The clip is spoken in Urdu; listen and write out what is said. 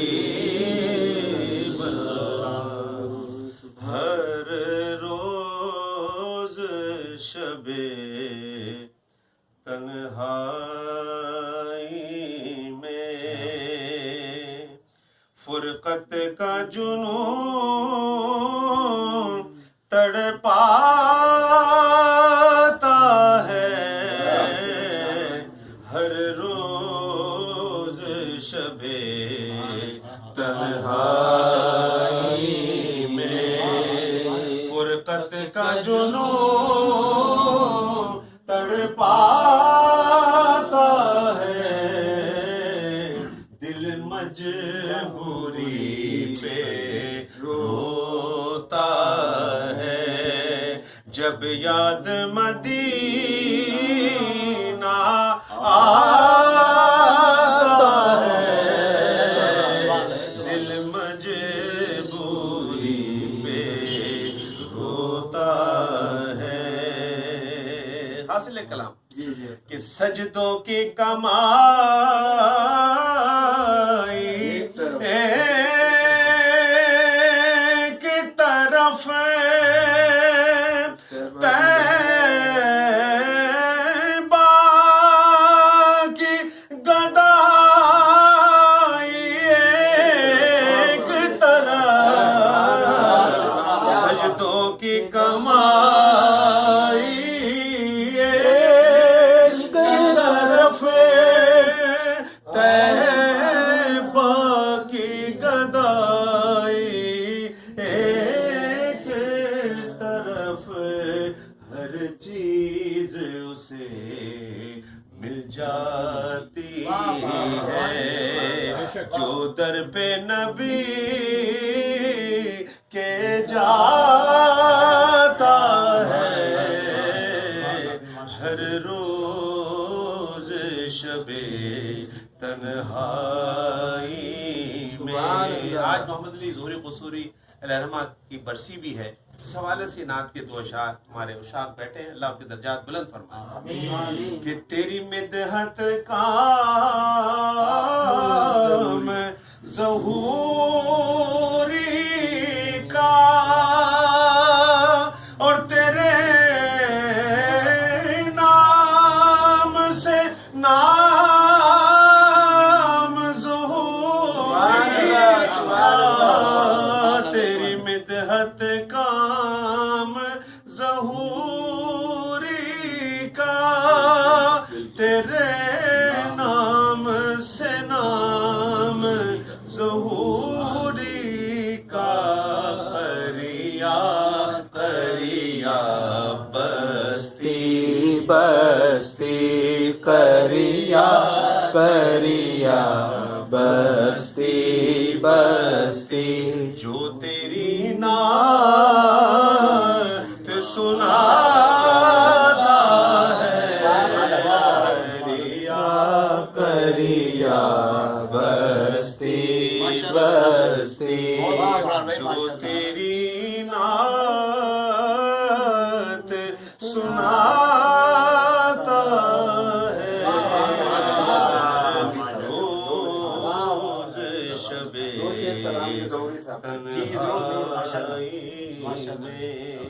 حبیب اللہ ہر روز شب تنہائی میں فرقت کا جنون تڑپاتا ہے ہر روز شب تنہائی میں فرقت کا جنون تڑپاتا ہے دل مجبوری پہ روتا ہے جب یاد مدینہ آتا ہے دل مجبوری پہ روتا ہے حاصل کلام کہ سجدوں کی کمائی ایک طرف طیبہ کی گدائی ایک طرف سجدوں کی کمائی چیز اسے مل جاتی ہے جو در پہ نبی کے جاتا ہے ہر روز شب تنہائی میں آج محمد علی ظہوری قصوری علیہ رحمہ کی برسی بھی ہے اس حوالے سے نعت کے دو اشعار ہمارے اشاق بیٹھے ہیں اللہ آپ کے درجات بلند فرمائے کہ تیری مدحت کام ظہوری کا اور تیرے نام سے نام ظہوری کا تیری مدحت کام ظہوری کا تیرے نام سے نام ظہوری کا قریا قریا بستی بستی قریا قریا بستی بستی جو تیری نعت سناتا ہے قریا قریا بستی بستی جو تیری نعت سنا